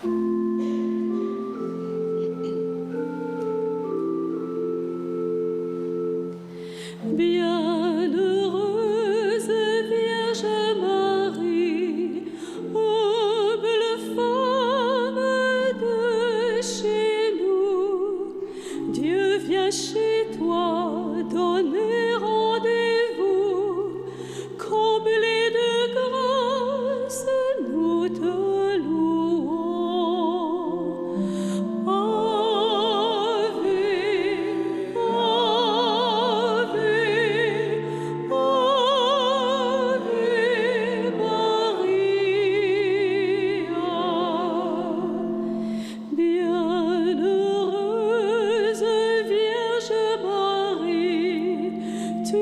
Bienheureuse Vierge Marie, ô belle femme de chez nous, Dieu vient chez toi donner rendez-vous, comblée de grâce, nous te louons. Ave, Ave, Ave Maria. Bienheureuse Vierge Marie, tu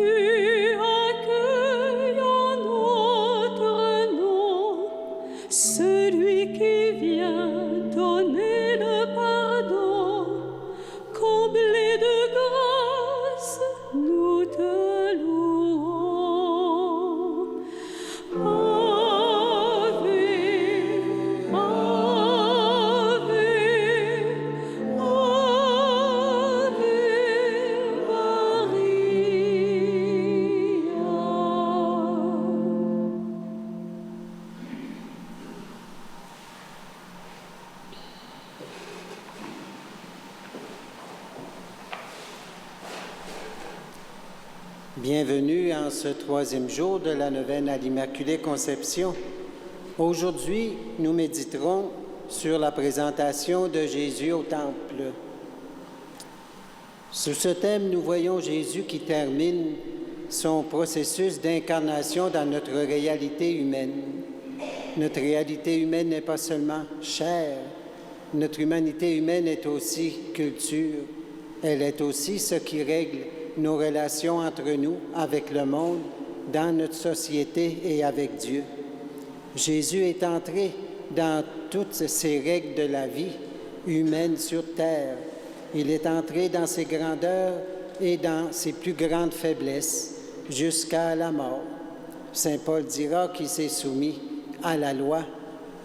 accueilles en notre nom celui qui vient donner le pardon, comblé de grâce, nous te louons. Ave, Ave, Bienvenue en ce troisième jour de la neuvaine à l'Immaculée Conception. Aujourd'hui, nous méditerons sur la présentation de Jésus au Temple. Sous ce thème, nous voyons Jésus qui termine son processus d'incarnation dans notre réalité humaine. Notre réalité humaine n'est pas seulement chair, notre humanité humaine est aussi culture. Elle est aussi ce qui règle nos relations entre nous, avec le monde, dans notre société et avec Dieu. Jésus est entré dans toutes ces règles de la vie humaine sur terre. Il est entré dans ses grandeurs et dans ses plus grandes faiblesses jusqu'à la mort. Saint Paul dira qu'il s'est soumis à la loi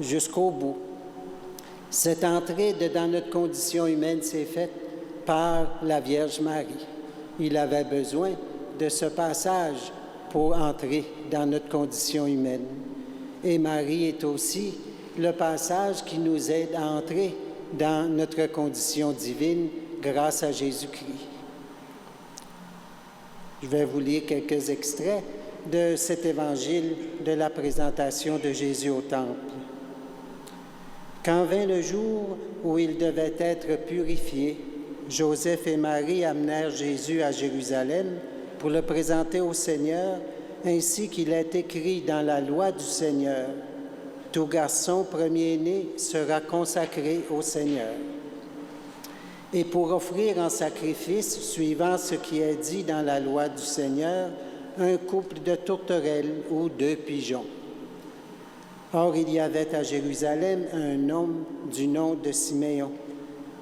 jusqu'au bout. Cette entrée dans notre condition humaine s'est faite par la Vierge Marie. Il avait besoin de ce passage pour entrer dans notre condition humaine. Et Marie est aussi le passage qui nous aide à entrer dans notre condition divine grâce à Jésus-Christ. Je vais vous lire quelques extraits de cet évangile de la présentation de Jésus au Temple. Quand vint le jour où il devait être purifié, Joseph et Marie amenèrent Jésus à Jérusalem pour le présenter au Seigneur, ainsi qu'il est écrit dans la loi du Seigneur. Tout garçon premier-né sera consacré au Seigneur. Et pour offrir en sacrifice, suivant ce qui est dit dans la loi du Seigneur, un couple de tourterelles ou 2 pigeons. Or, il y avait à Jérusalem un homme du nom de Siméon.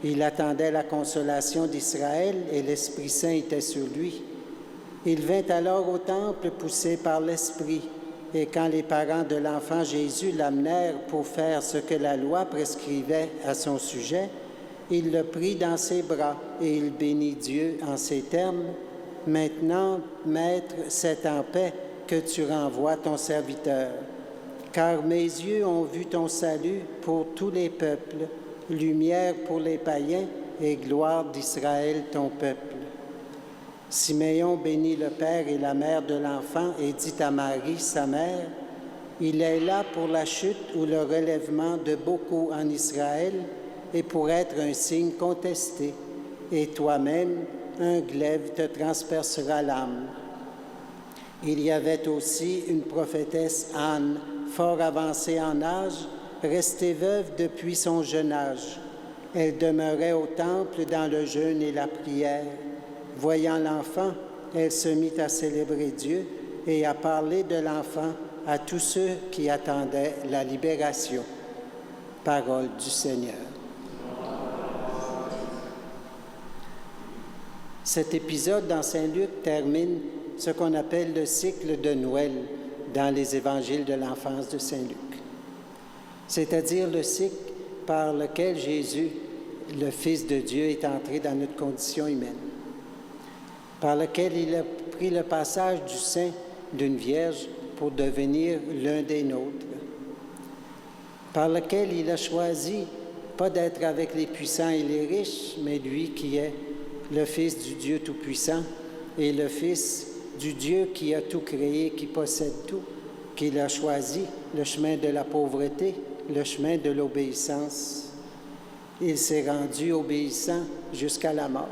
Il attendait la consolation d'Israël et l'Esprit Saint était sur lui. Il vint alors au temple poussé par l'Esprit, et quand les parents de l'enfant Jésus l'amenèrent pour faire ce que la loi prescrivait à son sujet, il le prit dans ses bras et il bénit Dieu en ces termes. « Maintenant, Maître, c'est en paix que tu renvoies ton serviteur, car mes yeux ont vu ton salut pour tous les peuples, lumière pour les païens et gloire d'Israël, ton peuple. » Siméon bénit le père et la mère de l'enfant et dit à Marie, sa mère, « Il est là pour la chute ou le relèvement de beaucoup en Israël et pour être un signe contesté. Et toi-même, un glaive te transpercera l'âme. » Il y avait aussi une prophétesse Anne, fort avancée en âge, restée veuve depuis son jeune âge. Elle demeurait au temple dans le jeûne et la prière. Voyant l'enfant, elle se mit à célébrer Dieu et à parler de l'enfant à tous ceux qui attendaient la libération. Parole du Seigneur. Cet épisode dans Saint-Luc termine ce qu'on appelle le cycle de Noël dans les évangiles de l'enfance de Saint-Luc, c'est-à-dire le cycle par lequel Jésus, le Fils de Dieu, est entré dans notre condition humaine, par lequel il a pris le passage du sein d'une vierge pour devenir l'un des nôtres, par lequel il a choisi pas d'être avec les puissants et les riches, mais lui qui est le Fils du Dieu Tout-Puissant et le Fils du Dieu qui a tout créé, qui possède tout, qu'il a choisi le chemin de la pauvreté, le chemin de l'obéissance. Il s'est rendu obéissant jusqu'à la mort.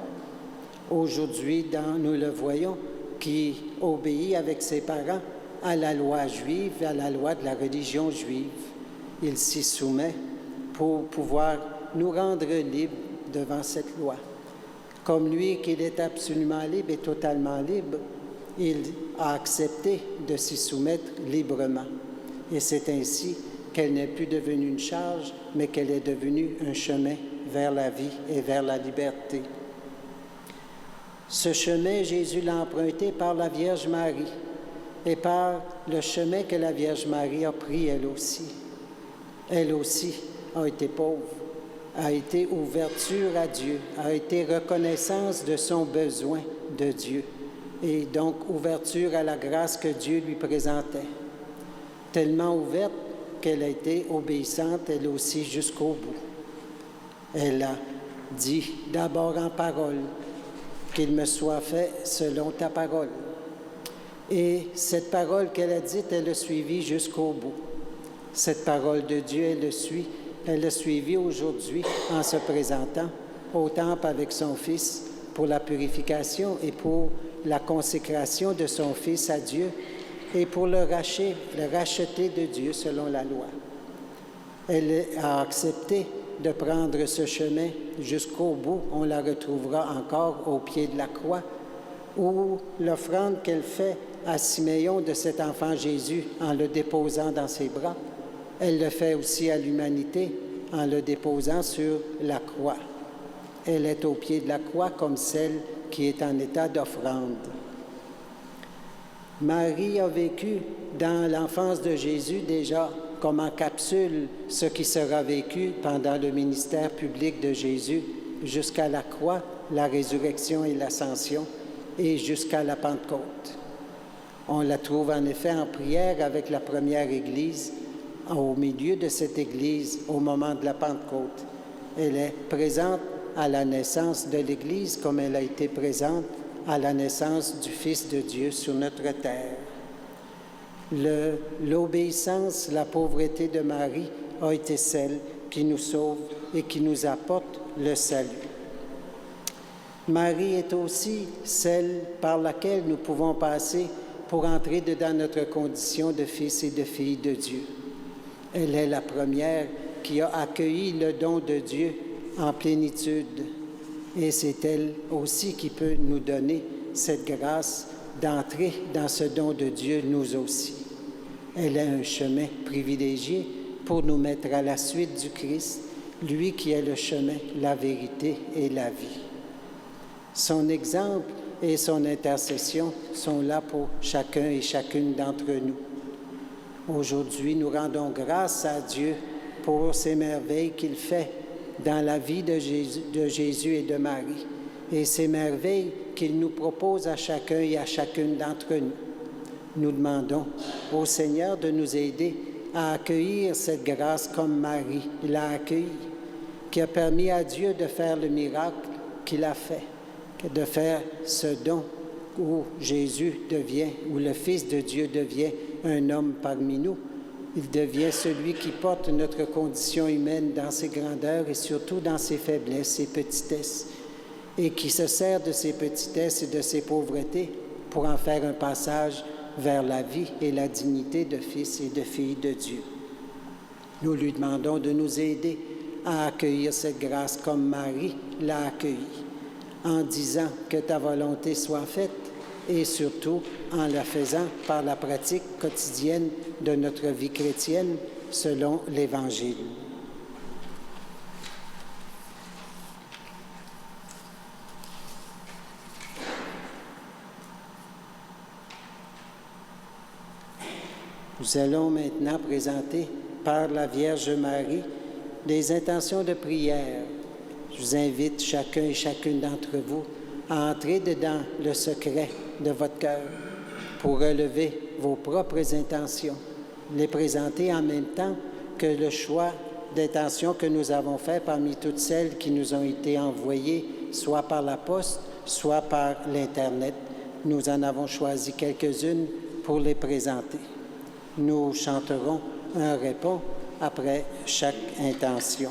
Aujourd'hui, nous le voyons, qui obéit avec ses parents à la loi juive, à la loi de la religion juive. Il s'y soumet pour pouvoir nous rendre libres devant cette loi. Comme lui, qu'il est absolument libre et totalement libre, il a accepté de s'y soumettre librement. Et c'est ainsi qu'elle n'est plus devenue une charge, mais qu'elle est devenue un chemin vers la vie et vers la liberté. Ce chemin, Jésus l'a emprunté par la Vierge Marie et par le chemin que la Vierge Marie a pris elle aussi. Elle aussi a été pauvre, a été ouverture à Dieu, a été reconnaissance de son besoin de Dieu et donc ouverture à la grâce que Dieu lui présentait. Tellement ouverte qu'elle a été obéissante elle aussi jusqu'au bout. Elle a dit d'abord en parole, qu'il me soit fait selon ta parole. Et cette parole qu'elle a dite, elle l'a suivie jusqu'au bout. Cette parole de Dieu, elle l'a suivie aujourd'hui en se présentant au temple avec son Fils pour la purification et pour la consécration de son Fils à Dieu et pour le racheter de Dieu selon la loi. Elle a accepté de prendre ce chemin jusqu'au bout. On la retrouvera encore au pied de la croix, où l'offrande qu'elle fait à Siméon de cet enfant Jésus en le déposant dans ses bras, elle le fait aussi à l'humanité en le déposant sur la croix. Elle est au pied de la croix comme celle qui est en état d'offrande. Marie a vécu dans l'enfance de Jésus déjà comme en capsule ce qui sera vécu pendant le ministère public de Jésus jusqu'à la croix, la résurrection et l'ascension et jusqu'à la Pentecôte. On la trouve en effet en prière avec la première Église, au milieu de cette Église au moment de la Pentecôte. Elle est présente à la naissance de l'Église comme elle a été présente à la naissance du Fils de Dieu sur notre terre. L'obéissance, la pauvreté de Marie a été celle qui nous sauve et qui nous apporte le salut. Marie est aussi celle par laquelle nous pouvons passer pour entrer dans notre condition de fils et de filles de Dieu. Elle est la première qui a accueilli le don de Dieu en plénitude. Et c'est elle aussi qui peut nous donner cette grâce d'entrer dans ce don de Dieu, nous aussi. Elle a un chemin privilégié pour nous mettre à la suite du Christ, lui qui est le chemin, la vérité et la vie. Son exemple et son intercession sont là pour chacun et chacune d'entre nous. Aujourd'hui, nous rendons grâce à Dieu pour ces merveilles qu'il fait dans la vie de Jésus et de Marie, et ces merveilles qu'il nous propose à chacun et à chacune d'entre nous. Nous demandons au Seigneur de nous aider à accueillir cette grâce comme Marie l'a accueillie, qui a permis à Dieu de faire le miracle qu'il a fait, de faire ce don où Jésus devient, où le Fils de Dieu devient un homme parmi nous. Il devient celui qui porte notre condition humaine dans ses grandeurs et surtout dans ses faiblesses, ses petitesses, et qui se sert de ses petitesses et de ses pauvretés pour en faire un passage vers la vie et la dignité de fils et de filles de Dieu. Nous lui demandons de nous aider à accueillir cette grâce comme Marie l'a accueillie, en disant que ta volonté soit faite et surtout en la faisant par la pratique quotidienne de notre vie chrétienne selon l'Évangile. Nous allons maintenant présenter par la Vierge Marie des intentions de prière. Je vous invite chacun et chacune d'entre vous à entrer dedans le secret de votre cœur pour relever vos propres intentions, les présenter en même temps que le choix d'intentions que nous avons fait parmi toutes celles qui nous ont été envoyées, soit par la poste, soit par l'Internet. Nous en avons choisi quelques-unes pour les présenter. Nous chanterons un répond après chaque intention.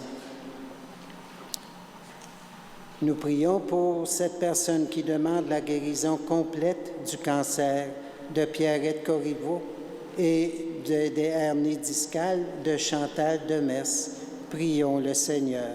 Nous prions pour cette personne qui demande la guérison complète du cancer de Pierrette Corriveau et des hernies discales de Chantal Demers. Prions le Seigneur.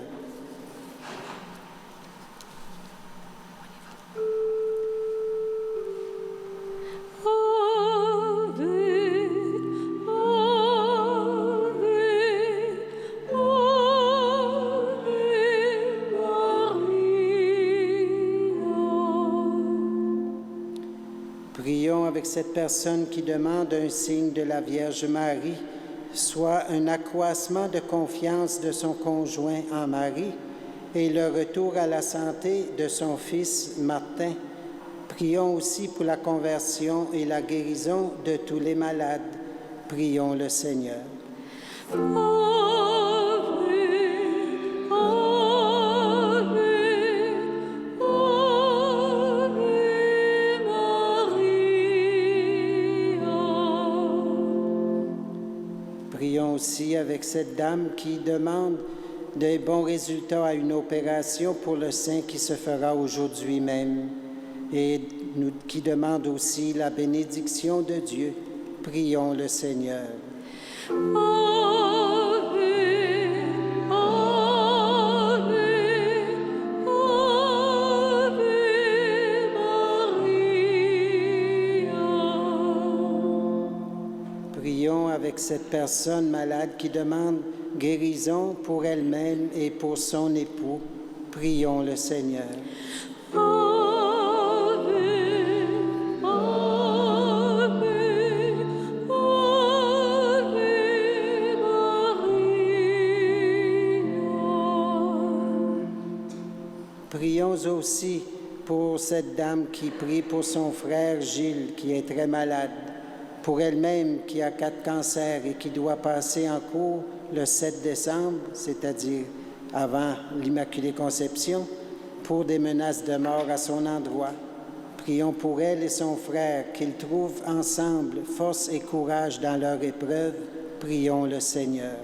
Prions avec cette personne qui demande un signe de la Vierge Marie, soit un accroissement de confiance de son conjoint en Marie et le retour à la santé de son fils Martin. Prions aussi pour la conversion et la guérison de tous les malades. Prions le Seigneur. Prions aussi avec cette dame qui demande des bons résultats à une opération pour le sein qui se fera aujourd'hui même et qui demande aussi la bénédiction de Dieu. Prions le Seigneur. Prions avec cette personne malade qui demande guérison pour elle-même et pour son époux. Prions le Seigneur. Prions aussi pour cette dame qui prie pour son frère Gilles qui est très malade, pour elle-même qui a 4 cancers et qui doit passer en cours le 7 décembre, c'est-à-dire avant l'Immaculée Conception, pour des menaces de mort à son endroit. Prions pour elle et son frère, qu'ils trouvent ensemble force et courage dans leur épreuve. Prions le Seigneur.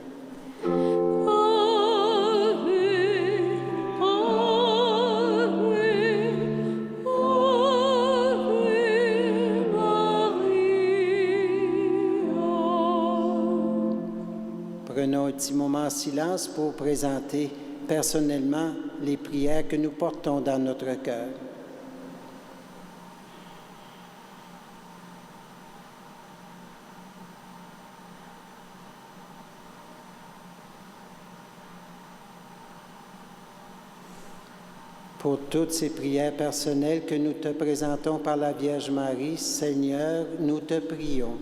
Prenons un petit moment en silence pour présenter personnellement les prières que nous portons dans notre cœur. Pour toutes ces prières personnelles que nous te présentons par la Vierge Marie, Seigneur, nous te prions.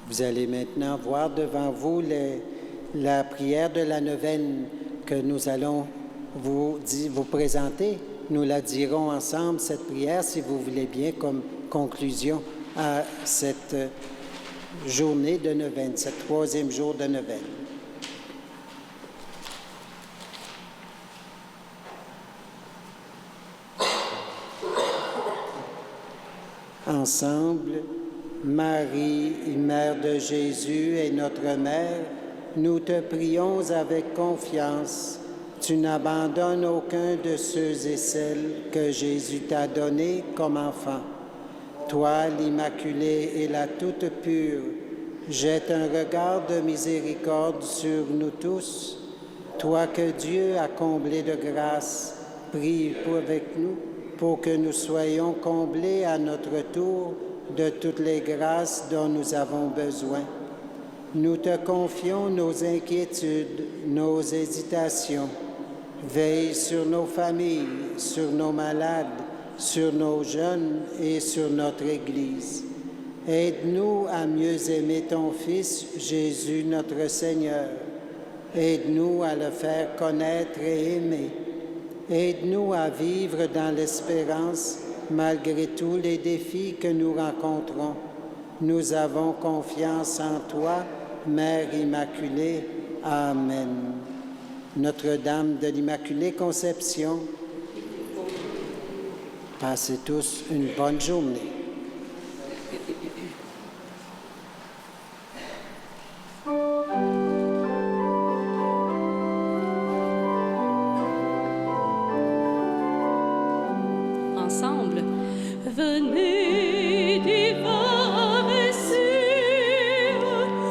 Vous allez maintenant voir devant vous la prière de la neuvaine que nous allons vous présenter. Nous la dirons ensemble, cette prière, si vous voulez bien, comme conclusion à cette journée de neuvaine, ce 3e jour de neuvaine. Ensemble, Marie, Mère de Jésus et notre Mère, nous te prions avec confiance. Tu n'abandonnes aucun de ceux et celles que Jésus t'a donnés comme enfant. Toi, l'Immaculée et la toute pure, jette un regard de miséricorde sur nous tous. Toi que Dieu a comblé de grâce, prie avec nous pour que nous soyons comblés à notre tour de toutes les grâces dont nous avons besoin. Nous te confions nos inquiétudes, nos hésitations. Veille sur nos familles, sur nos malades, sur nos jeunes et sur notre Église. Aide-nous à mieux aimer ton Fils, Jésus notre Seigneur. Aide-nous à le faire connaître et aimer. Aide-nous à vivre dans l'espérance malgré tous les défis que nous rencontrons. Nous avons confiance en toi, Mère Immaculée. Amen. Notre-Dame de l'Immaculée Conception, passez tous une bonne journée. Ensemble, venez divin Messie,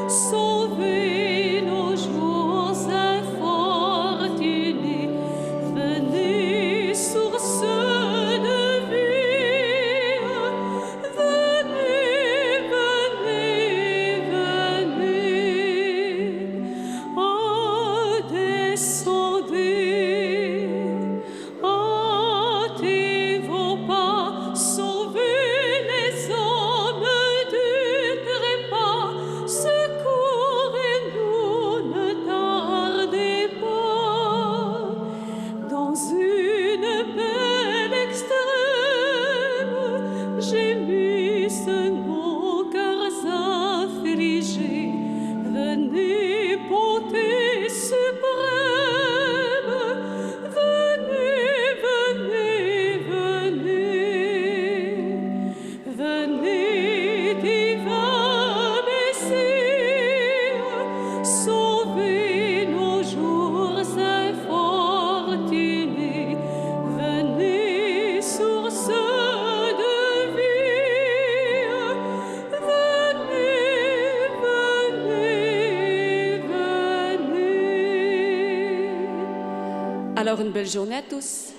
sauvez nos jours infortunés. Venez, source de vie, venez, venez, venez. Oh, descendez, hâtez vos pas, sauvez les hommes du trépas, secourez-nous, ne tardez pas. Dans une peine extrême, gémissent nos cœurs affligés. Venez, bonté suprême, venez, venez, venez. Venez, divin Messie, sauvez nos jours infortunés. Venez, source de vie, venez, venez, venez. Alors une belle journée à tous.